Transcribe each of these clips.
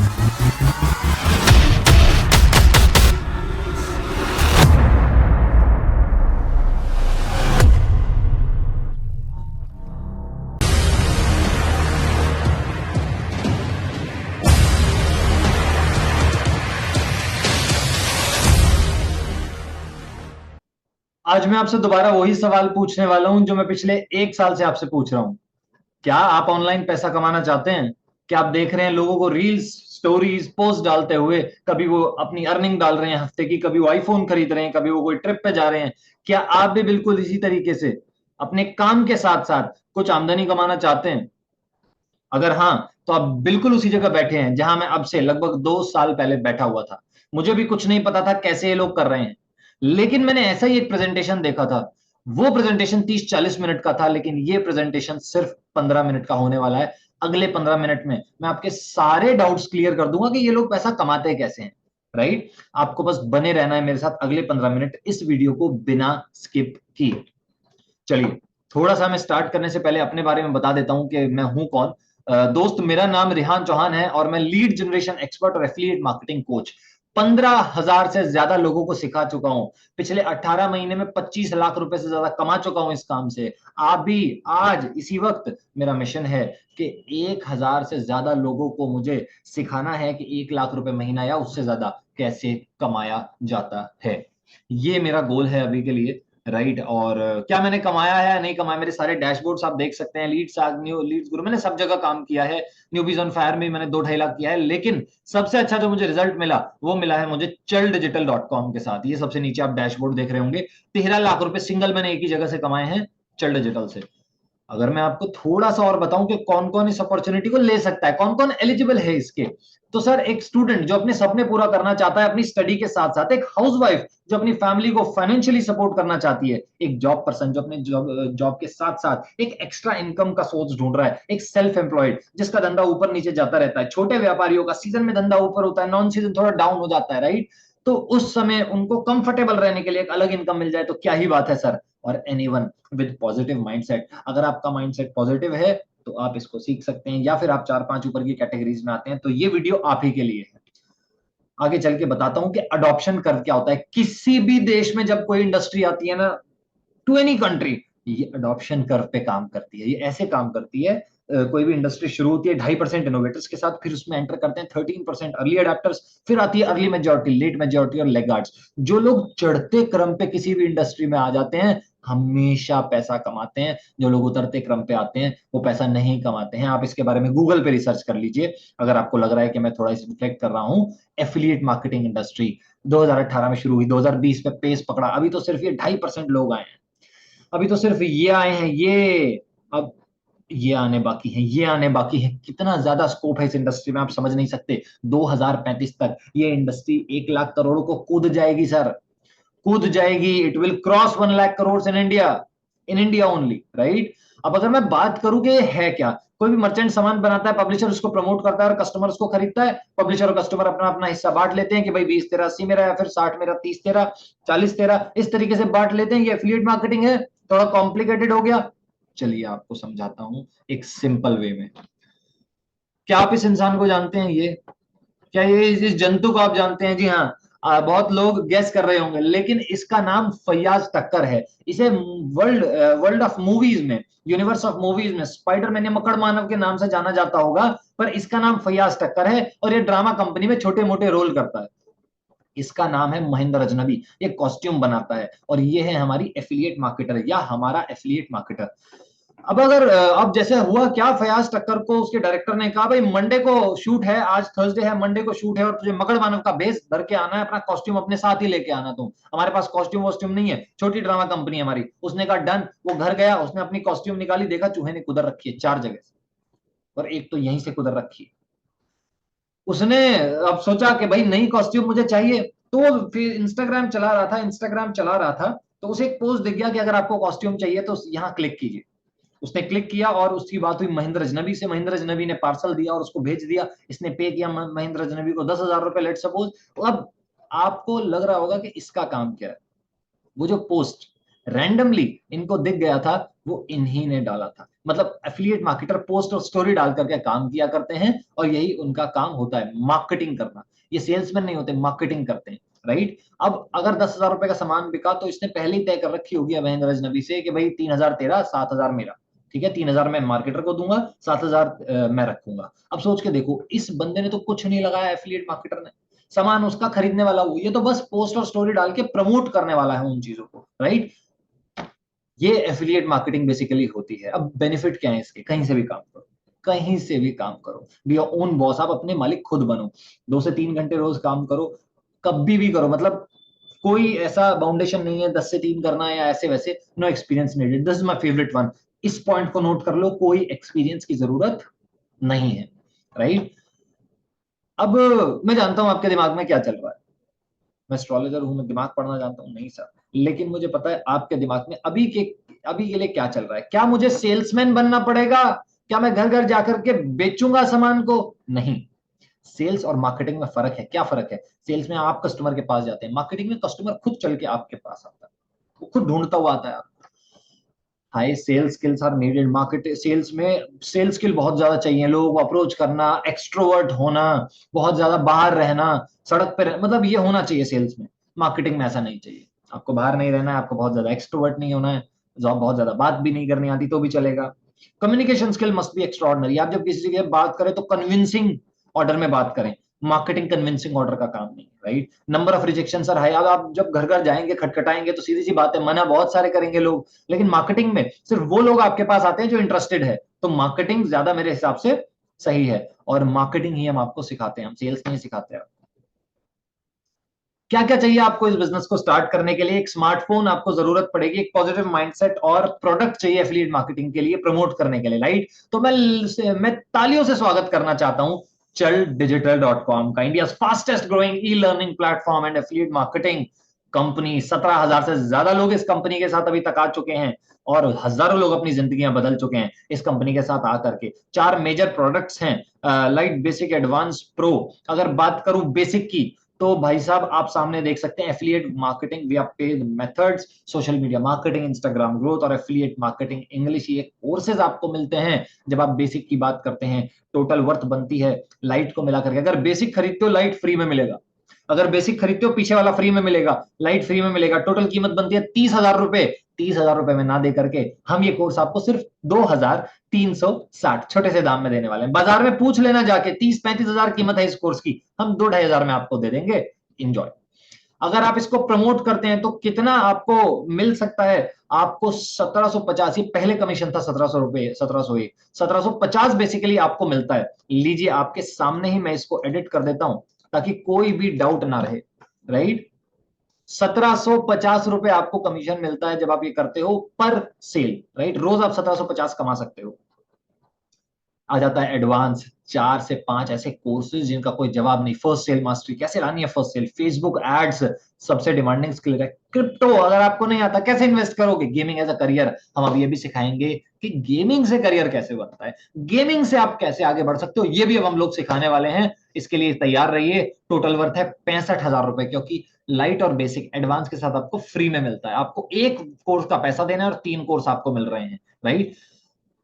आज मैं आपसे दोबारा वही सवाल पूछने वाला हूं जो मैं पिछले 1 साल से आपसे पूछ रहा हूं। क्या आप ऑनलाइन पैसा कमाना चाहते हैं? क्या आप देख रहे हैं लोगों को रील्स, स्टोरीज, पोस्ट डालते हुए? कभी वो अपनी अर्निंग डाल रहे हैं हफ्ते की, कभी वो आईफोन खरीद रहे हैं, कभी वो कोई ट्रिप पे जा रहे हैं। क्या आप भी बिल्कुल इसी तरीके से अपने काम के साथ साथ कुछ आमदनी कमाना चाहते हैं? अगर हाँ, तो आप बिल्कुल उसी जगह बैठे हैं जहां मैं अब से लगभग 2 साल पहले बैठा हुआ था। मुझे भी कुछ नहीं पता था कैसे ये लोग कर रहे हैं, लेकिन मैंने ऐसा ही एक प्रेजेंटेशन देखा था। वो प्रेजेंटेशन 30-40 मिनट का था, लेकिन ये प्रेजेंटेशन सिर्फ 15 मिनट का होने वाला है। अगले 15 मिनट में मैं आपके सारे डाउट्स क्लियर कर दूंगा कि ये लोग पैसा कमाते कैसे हैं। राइट? आपको बस बने रहना है मेरे साथ अगले 15 मिनट इस वीडियो को बिना स्किप किए। चलिए, थोड़ा सा मैं स्टार्ट करने से पहले अपने बारे में बता देता हूं कि मैं हूं कौन। दोस्त, मेरा नाम रिहान चौहान है और मैं लीड जनरेशन एक्सपर्ट और एफिलिएट मार्केटिंग कोच 15,000 से ज्यादा लोगों को सिखा चुका हूं। पिछले 18 महीने में 25 लाख रुपए से ज्यादा कमा चुका हूं इस काम से। आप भी आज इसी वक्त, मेरा मिशन है कि 1,000 से ज्यादा लोगों को मुझे सिखाना है कि 1 लाख रुपए महीना या उससे ज्यादा कैसे कमाया जाता है। ये मेरा गोल है अभी के लिए। राइट? और क्या मैंने कमाया है या नहीं कमाया, मेरे सारे डैशबोर्ड्स आप देख सकते हैं। लीड्स न्यू लीड्स गुरु, मैंने सब जगह काम किया है। न्यूबीज ऑन फायर में मैंने 2-2.5 लाख किया है, लेकिन सबसे अच्छा जो मुझे रिजल्ट मिला वो मिला है मुझे चलडिजिटल.com के साथ। ये सबसे नीचे आप डैशबोर्ड देख रहे होंगे। 13 लाख रुपए सिंगल मैंने एक ही जगह से कमाए हैं, चल डिजिटल से। अगर मैं आपको थोड़ा सा और बताऊं कि कौन कौन इस अपॉर्चुनिटी को ले सकता है, कौन कौन एलिजिबल है इसके, तो सर, एक स्टूडेंट जो अपने सपने पूरा करना चाहता है अपनी स्टडी के साथ साथ, एक हाउसवाइफ जो अपनी फैमिली को फाइनेंशियली सपोर्ट करना चाहती है, एक जॉब पर्सन जो अपने जॉब जॉब के साथ साथ एक एक्स्ट्रा इनकम का सोर्स ढूंढ रहा है, एक सेल्फ एम्प्लॉयड जिसका धंधा ऊपर नीचे जाता रहता है, छोटे व्यापारियों का सीजन में धंधा ऊपर होता है, नॉन सीजन थोड़ा डाउन हो जाता है। राइट? तो उस समय उनको कंफर्टेबल रहने के लिए एक अलग इनकम मिल जाए तो क्या ही बात है सर। और एनीवन विद पॉजिटिव माइंडसेट, अगर आपका माइंडसेट पॉजिटिव है तो आप इसको सीख सकते हैं, या फिर आप 4-5 ऊपर की कैटेगरीज में आते हैं तो ये वीडियो आप ही के लिए है। आगे चल के बताता हूं कि अडॉप्शन कर्व क्या होता है। किसी भी देश में जब कोई इंडस्ट्री आती है ना, टू एनी कंट्री, ये अडॉप्शन कर्व पे काम करती है। ये ऐसे काम करती है, कोई भी इंडस्ट्री शुरू होती है 2.5% इनोवेटर्स के साथ, फिर उसमें एंटर करते हैं 13% अर्ली अडेप्टर्स, फिर आती है अर्ली मेजोरिटी, लेट मेजोरिटी और लेगार्ड्स। जो लोग चढ़ते क्रम पे किसी भी इंडस्ट्री में आ जाते हैं हमेशा पैसा कमाते हैं, जो लोग उतरते क्रम पे आते हैं वो पैसा नहीं कमाते हैं। आप इसके बारे में गूगल पे रिसर्च कर लीजिए अगर आपको लग रहा है कि मैं थोड़ा इस रिफ्लेक्ट कर रहा हूं। एफिलिएट मार्केटिंग इंडस्ट्री 2018 में शुरू हुई, 2020 में पेस पकड़ा, अभी तो सिर्फ ये 2.5% लोग आए हैं। अभी तो सिर्फ ये आए हैं, ये अब ये आने बाकी हैं, ये आने बाकी है। कितना ज्यादा स्कोप है इस इंडस्ट्री में आप समझ नहीं सकते। 2035 तक ये इंडस्ट्री 1 लाख करोड़ को कूद जाएगी सर, कूद जाएगी। It will cross 1 lakh crore in India only. Right? अब अगर मैं बात करूं कि है क्या, कोई भी मर्चेंट सामान बनाता है, पब्लिशर उसको प्रमोट करता है और कस्टमर उसको खरीदता है। पब्लिशर और कस्टमर अपना अपना हिस्सा बांट लेते हैं कि भाई 20 तेरा 80 मेरा, या फिर 60 मेरा 30 तेरा 40 तेरा, इस तरीके से बांट लेते हैं। ये एफिलिएट मार्केटिंग है। थोड़ा कॉम्प्लिकेटेड हो गया, चलिए आपको समझाता हूं एक सिंपल वे में। क्या आप इस इंसान को जानते हैं? ये क्या ये इस जंतु को आप जानते हैं? जी हाँ। बहुत लोग गेस कर रहे होंगे, लेकिन इसका नाम फैयाज टक्कर है। इसे वर्ल्ड वर्ल्ड ऑफ मूवीज में, यूनिवर्स ऑफ मूवीज में स्पाइडरमैन या मकड़ मानव के नाम से जाना जाता होगा, पर इसका नाम फैयाज टक्कर है और ये ड्रामा कंपनी में छोटे मोटे रोल करता है। इसका नाम है महेंद्र अजनबी। ये कॉस्ट्यूम बनाता है और ये है हमारी एफिलिएट मार्केटर या हमारा एफिलिएट मार्केटर। अब अगर अब जैसे हुआ क्या, फयाज टक्कर को उसके डायरेक्टर ने कहा भाई मंडे को शूट है, आज थर्सडे है, मंडे को शूट है और तुझे मगड़ मानव का बेस धर के आना है, अपना कॉस्ट्यूम अपने साथ ही लेके आना। तुम, हमारे पास कॉस्ट्यूम वॉस्ट्यूम नहीं है, छोटी ड्रामा कंपनी है हमारी। उसने कहा डन। वो घर गया, उसने अपनी कॉस्ट्यूम निकाली, देखा चूहे ने कुदर रखी है 4 जगह से, और एक तो यहीं से कुदर रखी है। उसने अब सोचा कि भाई नई कॉस्ट्यूम मुझे चाहिए, तो वो फिर इंस्टाग्राम चला रहा था, तो उसे एक पोस्ट दिख गया कि अगर आपको कॉस्ट्यूम चाहिए तो यहाँ क्लिक कीजिए। उसने क्लिक किया और उसकी बात हुई महेंद्र अजनबी से। महेंद्र अजनबी ने पार्सल दिया और उसको भेज दिया। इसने पे किया महेंद्र अजनबी को 10,000 रुपए, लेट सपोज। तो अब आपको लग रहा होगा कि इसका काम क्या है। वो जो पोस्ट रैंडमली इनको दिख गया था, वो इन्हीं ने डाला था। मतलब एफिलिएट मार्केटर पोस्ट और स्टोरी डाल करके काम किया करते हैं और यही उनका काम होता है, मार्केटिंग करना। ये सेल्समैन नहीं होते, मार्केटिंग करते हैं, राइट। अब अगर 10,000 रुपए का सामान बिका तो इसने पहले ही तय कर रखी होगी महेंद्र अजनबी से कि भाई 3,000 तेरा, 7,000 मेरा, ठीक है। 3,000 मैं मार्केटर को दूंगा, 7,000 मैं रखूंगा। अब सोच के देखो, इस बंदे ने तो कुछ नहीं लगाया, एफिलिएट मार्केटर ने, सामान उसका खरीदने वाला वो, ये तो बस पोस्ट और स्टोरी डाल के प्रमोट करने वाला है उन चीजों को, राइट। ये एफिलिएट मार्केटिंग बेसिकली होती है। अब बेनिफिट क्या है इसके? कहीं से भी काम करो, कहीं से भी काम करो, बी योर ओन बॉस, आप अपने मालिक खुद बनो। 2 से 3 घंटे रोज काम करो, कभी भी करो, मतलब कोई ऐसा बाउंडेशन नहीं है 10 से 3 करना है या ऐसे वैसे, no experience needed, this is my favourite one. इस पॉइंट को नोट कर लो, कोई एक्सपीरियंस की जरूरत नहीं है, राइट। अब मैं जानता हूं आपके दिमाग में क्या चल रहा है, मैं एस्ट्रोलॉजर हूं, मैं दिमाग पढ़ना जानता हूं, नहीं सर, लेकिन मुझे पता है आपके दिमाग में अभी के लिए क्या चल रहा है। क्या मुझे सेल्समैन बनना पड़ेगा? क्या मैं घर घर जाकर के बेचूंगा सामान को? नहीं। सेल्स और मार्केटिंग में फर्क है। क्या फर्क है? सेल्स में आप कस्टमर के पास जाते हैं, मार्केटिंग में कस्टमर खुद चल के आपके पास आता है, वो खुद ढूंढता हुआ आता है। High sales skills are needed market sales में। सेल्स स्किल बहुत ज्यादा चाहिए, लोगों को अप्रोच करना, एक्सट्रोवर्ट होना, बहुत ज्यादा बाहर रहना, सड़क पे मतलब ये होना चाहिए सेल्स में। मार्केटिंग में ऐसा नहीं चाहिए, आपको बाहर नहीं रहना है, आपको बहुत ज्यादा एक्सट्रोवर्ट नहीं होना है, बहुत ज्यादा बात भी नहीं करनी आती तो भी चलेगा। Communication skill must be extraordinary. आप जब किसी से बात करें तो कन्विंसिंग ऑर्डर में बात करें, मार्केटिंग कन्विंसिंग ऑर्डर का काम नहीं, right. Number of rejection sir high. अब आप जब घर घर जाएंगे, खटखटाएंगे, तो सीधी सी बात है, मना बहुत सारे करेंगे लोग, लेकिन मार्केटिंग में सिर्फ वो लोग आपके पास आते हैं जो इंटरेस्टेड है। तो मार्केटिंग ज्यादा मेरे हिसाब से सही है, और मार्केटिंग ही हम आपको सिखाते हैं, हम सेल्स नहीं सिखाते हैं। क्या क्या चाहिए आपको इस बिजनेस को स्टार्ट करने के लिए? एक स्मार्टफोन आपको जरूरत पड़ेगी, एक पॉजिटिव माइंडसेट और प्रोडक्ट चाहिए एफिलिएट मार्केटिंग के लिए, प्रमोट करने के लिए, राइट। तो मैं तालियों से स्वागत करना चाहता हूं चल डिजिटल डॉट कॉम का, India fastest growing e learning platform and affiliate marketing company. 17,000 से ज्यादा लोग इस कंपनी के साथ अभी तक आ चुके हैं और हजारों लोग अपनी जिंदगियां बदल चुके हैं इस कंपनी के साथ आकर के। 4 मेजर प्रोडक्ट्स हैं, लाइट, बेसिक, एडवांस, प्रो। अगर बात करूं बेसिक की, तो भाई साहब आप सामने देख सकते हैं एफिलिएट मार्केटिंग विया paid methods, social media marketing, Instagram growth और एफिलिएट मार्केटिंग इंग्लिश, ये कोर्सेज आपको मिलते हैं। जब आप बेसिक की बात करते हैं, टोटल वर्थ बनती है लाइट को मिलाकर के, अगर बेसिक खरीदते हो लाइट फ्री में मिलेगा, अगर बेसिक खरीदते हो पीछे वाला फ्री में मिलेगा, लाइट फ्री में मिलेगा, टोटल कीमत बनती है 30,000 रुपए। 30,000 रुपए में ना दे करके हम ये कोर्स आपको सिर्फ 2,360 छोटे से दाम में देने वाले हैं। बाजार में पूछ लेना जाके, 30-35 हजार कीमत है इस कोर्स की, हम 2-2,500 में आपको दे देंगे। इंजॉय। अगर आप इसको प्रमोट करते हैं तो कितना आपको मिल सकता है? आपको 1750 ही पहले कमीशन था, 1700 रुपए, 1701, 1750 बेसिकली आपको मिलता है। लीजिए आपके सामने ही मैं इसको एडिट कर देता हूं ताकि कोई भी डाउट ना रहे, राइट। 1750 रुपए आपको कमीशन मिलता है जब आप ये करते हो पर सेल, राइट। रोज आप 1750 कमा सकते हो। आ जाता है एडवांस, 4 से 5 ऐसे कोर्सेज जिनका कोई जवाब नहीं। फर्स्ट सेल मास्टरी, कैसे लानी है फर्स्ट सेल, फेसबुक एड्स सबसे डिमांडिंग स्किल है। क्रिप्टो अगर आपको नहीं आता, कैसे इन्वेस्ट करोगे, गेमिंग एज अ करियर, हम अब ये भी सिखाएंगे कि गेमिंग से करियर कैसे बनता है, गेमिंग से आप कैसे आगे बढ़ सकते हो, ये भी अब हम लोग सिखाने वाले हैं। इसके लिए तैयार रहिए। टोटल वर्थ है 65,000 रुपए, क्योंकि लाइट और बेसिक एडवांस के साथ आपको फ्री में मिलता है। आपको एक कोर्स का पैसा देना है और 3 कोर्स आपको मिल रहे हैं, राइट।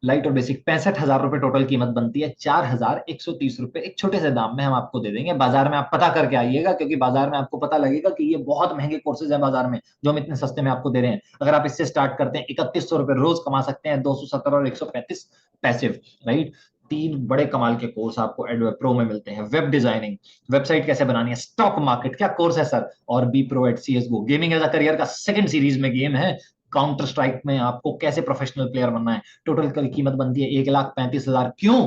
लाइट और बेसिक 65,000 रुपए टोटल कीमत बनती है। 4,130 रुपए एक छोटे से दाम में हम आपको दे देंगे। बाजार में आप पता करके आइएगा, क्योंकि बाजार में आपको पता लगेगा कि ये बहुत महंगे कोर्सेज हैं बाजार में, जो हम इतने सस्ते में आपको दे रहे हैं। अगर आप इससे स्टार्ट करते हैं, 3100 रुपए रोज कमा सकते हैं, 270 और 135 पैसिव, राइट। 3 बड़े कमाल के कोर्स आपको प्रो में मिलते हैं। वेब डिजाइनिंग, वेबसाइट कैसे बनानी है, स्टॉक मार्केट, क्या कोर्स है सर, और be pro at C S GO, gaming as a career का सेकंड सीरीज में गेम है। काउंटर स्ट्राइक में आपको कैसे प्रोफेशनल प्लेयर बनना है। टोटल कीमत बनती है 1,35,000। क्यों?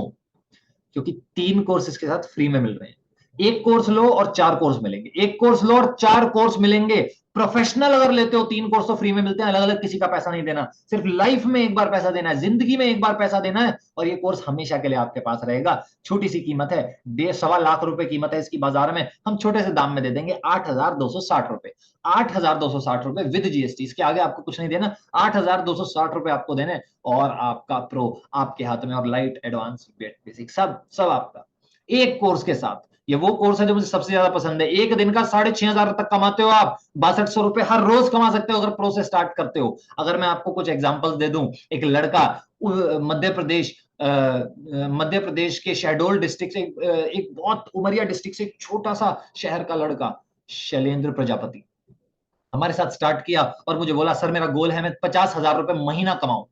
क्योंकि 3 कोर्स इसके साथ फ्री में मिल रहे हैं। एक कोर्स लो और 4 कोर्स मिलेंगे, एक कोर्स लो और 4 कोर्स मिलेंगे। प्रोफेशनल अगर लेते हो 3 कोर्स तो फ्री में मिलते हैं, अलग अलग किसी का पैसा नहीं देना, सिर्फ लाइफ में एक बार पैसा देना है, जिंदगी में एक बार पैसा देना है, और ये कोर्स हमेशा के लिए आपके पास रहेगा। छोटी सी कीमत है, 1.25 लाख रुपए कीमत है इसकी बाजार में, हम छोटे से दाम में दे देंगे 8,260 रुपए। 8,260 रुपए विद जीएसटी, इसके आगे आपको कुछ नहीं देना, 8,260 रुपए आपको देने, और आपका प्रो आपके हाथ में, और लाइट, एडवांस, बेसिक सब सब आपका एक कोर्स के साथ। ये वो कोर्स है जो मुझे सबसे ज्यादा पसंद है। एक दिन का 6,500 तक कमाते हो आप, 6200 रुपए हर रोज कमा सकते हो अगर प्रो से स्टार्ट करते हो। अगर मैं आपको कुछ एग्जांपल्स दे दूं, एक लड़का मध्य प्रदेश मध्य प्रदेश के शहडोल डिस्ट्रिक्ट से, एक बहुत उमरिया डिस्ट्रिक्ट से एक छोटा सा शहर का लड़का शैलेंद्र प्रजापति हमारे साथ स्टार्ट किया और मुझे बोला सर मेरा गोल है मैं 50,000 रुपए महीना कमाऊं,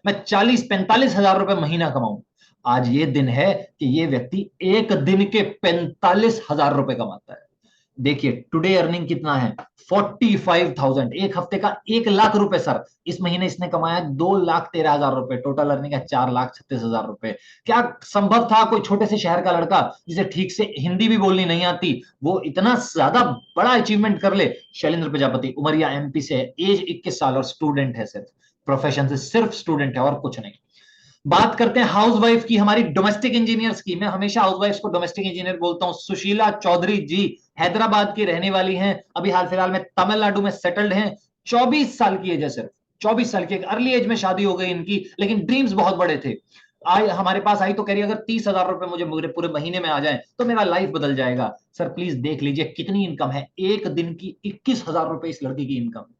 मैं 40-45 हजार रुपए महीना कमाऊं। आज ये दिन है कि ये व्यक्ति एक दिन के 45,000 रुपए कमाता है। देखिए टुडे अर्निंग कितना है, 45,000, एक हफ्ते का 1 लाख रुपए सर। इस महीने इसने कमाया 2,13,000 रुपए, टोटल अर्निंग है 4,36,000 रुपए। क्या संभव था कोई छोटे से शहर का लड़का जिसे ठीक से हिंदी भी बोलनी नहीं आती वो इतना ज्यादा बड़ा अचीवमेंट कर ले? शैलेंद्र प्रजापति उमरिया एमपी से, एज 21 साल और स्टूडेंट है, सिर्फ प्रोफेशन से सिर्फ स्टूडेंट है और कुछ नहीं। बात करते हैं हाउसवाइफ की, हमारी डोमेस्टिक इंजीनियर्स की। मैं हमेशा हाउसवाइफ को डोमेस्टिक इंजीनियर बोलता हूं। सुशीला चौधरी जी हैदराबाद की रहने वाली हैं, अभी हाल फिलहाल में तमिलनाडु में सेटल्ड हैं। 24 साल की एज है, सिर्फ 24 साल की। एक अर्ली एज में शादी हो गई इनकी, लेकिन ड्रीम्स बहुत बड़े थे। आई हमारे पास आई तो कह रही अगर 30,000 रुपए मुझे पूरे महीने में आ जाए तो मेरा लाइफ बदल जाएगा। सर प्लीज देख लीजिए कितनी इनकम है, एक दिन की 21,000 रुपए इस लड़की की इनकम।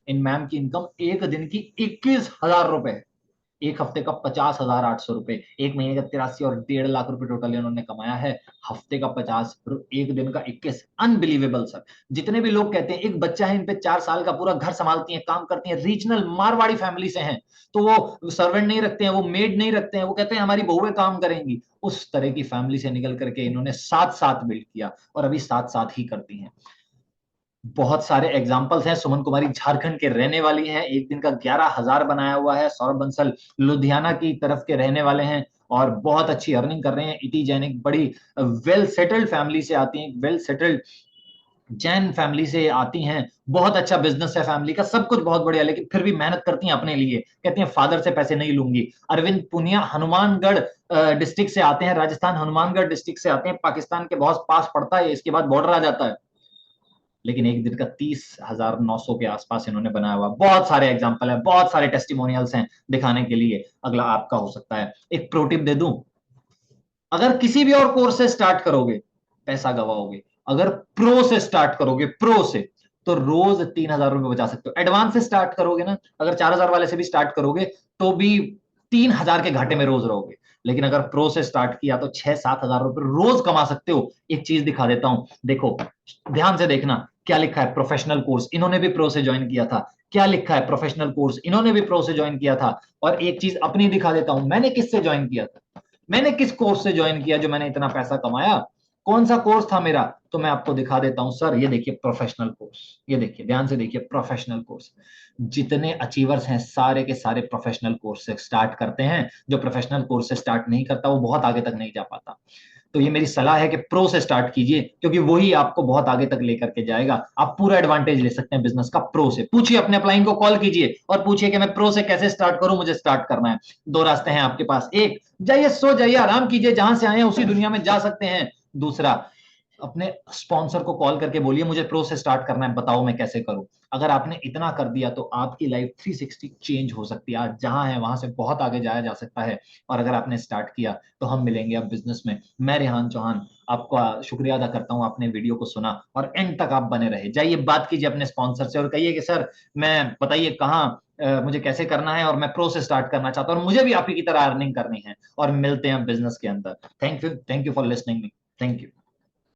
इन मैम की इनकम एक दिन की 21,000 रुपए, एक हफ्ते का 50,800 रुपए, एक महीने का 83 और 1.5 लाख रुपए टोटल इन्होंने कमाया है। हफ्ते का 50, एक दिन का 21, अनबिलीवेबल सर। जितने भी लोग कहते हैं एक बच्चा है इन पे 4 साल का, पूरा घर संभालती है, काम करती है, रीजनल मारवाड़ी फैमिली से हैं, तो वो सर्वेंट नहीं रखते हैं, वो मेड नहीं रखते हैं, वो कहते हैं हमारी बहुएं काम करेंगी। उस तरह की फैमिली से निकल करके इन्होंने साथ साथ बिल्ड किया और अभी साथ साथ ही करती हैं। बहुत सारे एग्जाम्पल्स हैं। सुमन कुमारी झारखंड के रहने वाली हैं, एक दिन का 11,000 बनाया हुआ है। सौरभ बंसल लुधियाना की तरफ के रहने वाले हैं और बहुत अच्छी अर्निंग कर रहे हैं। इटी जैन एक बड़ी वेल सेटल्ड फैमिली से आती हैं, वेल सेटल्ड जैन फैमिली से आती हैं। बहुत अच्छा बिजनेस है फैमिली का, सब कुछ बहुत बढ़िया, लेकिन फिर भी मेहनत करती हैं अपने लिए, कहती हैं फादर से पैसे नहीं लूंगी। अरविंद पुनिया हनुमानगढ़ डिस्ट्रिक्ट से आते हैं, राजस्थान हनुमानगढ़ डिस्ट्रिक्ट से आते हैं। पाकिस्तान के बहुत पास पड़ता है, इसके बाद बॉर्डर आ जाता है, लेकिन एक दिन का 30,900 के आसपास इन्होंने बनाया हुआ। बहुत सारे एग्जाम्पल है, बहुत सारे टेस्टिमोनियल्स हैं दिखाने के लिए। अगला आपका हो सकता है। एक प्रो टिप दे दूं, अगर किसी भी और कोर्स से स्टार्ट करोगे पैसा गवाओगे, अगर प्रो से स्टार्ट करोगे, प्रो से, तो रोज 3,000 रुपए बचा सकते हो। एडवांस से स्टार्ट करोगे ना, अगर 4,000 वाले से भी स्टार्ट करोगे तो भी 3,000 के घाटे में रोज रहोगे। लेकिन अगर प्रो से स्टार्ट किया तो 6-7 हजार रुपए रोज कमा सकते हो। एक चीज दिखा देता हूं, देखो ध्यान से देखना क्या लिखा है। प्रोफेशनल कोर्स, इन्होंने भी प्रो से ज्वाइन किया था। क्या लिखा है? प्रोफेशनल कोर्स, इन्होंने भी प्रो से ज्वाइन किया था। और एक चीज अपनी दिखा देता हूं, मैंने किससे ज्वाइन किया था, मैंने किस कोर्स से ज्वाइन किया जो मैंने इतना पैसा कमाया, कौन सा कोर्स था मेरा, तो मैं आपको दिखा देता हूं सर। ये देखिए प्रोफेशनल कोर्स, ये देखिए ध्यान से देखिए प्रोफेशनल कोर्स। जितने अचीवर्स हैं सारे के सारे प्रोफेशनल कोर्स से स्टार्ट करते हैं। जो प्रोफेशनल कोर्स से स्टार्ट नहीं करता वो बहुत आगे तक नहीं जा पाता। तो ये मेरी सलाह है कि प्रो से स्टार्ट कीजिए, क्योंकि वही आपको बहुत आगे तक लेकर के जाएगा। आप पूरा एडवांटेज ले सकते हैं बिजनेस का प्रो से। पूछिए अपने अपलाइन को, कॉल कीजिए और पूछिए कि मैं प्रो से कैसे स्टार्ट करूं, मुझे स्टार्ट करना है। दो रास्ते हैं आपके पास, एक जाइए, सो जाइए, आराम कीजिए, जहां से आए हैं उसी दुनिया में जा सकते हैं। दूसरा, अपने स्पॉन्सर को कॉल करके बोलिए मुझे प्रो से स्टार्ट करना है, बताओ मैं कैसे करूं। अगर आपने इतना कर दिया तो आपकी लाइफ 360 चेंज हो सकती है। आज जहां है वहां से बहुत आगे जाया जा सकता है। और अगर आपने स्टार्ट किया तो हम मिलेंगे अब बिजनेस में। मैं रेहान चौहान आपका शुक्रिया अदा करता हूं, आपने वीडियो को सुना और एंड तक आप बने रहे। जाइए बात कीजिए अपने स्पॉन्सर से और कहिए कि सर मैं बताइए कहाँ मुझे कैसे करना है और मैं प्रो से स्टार्ट करना चाहता हूं और मुझे भी आप ही की तरह अर्निंग करनी है। और मिलते हैं बिजनेस के अंदर। Thank you for listening me. Thank you.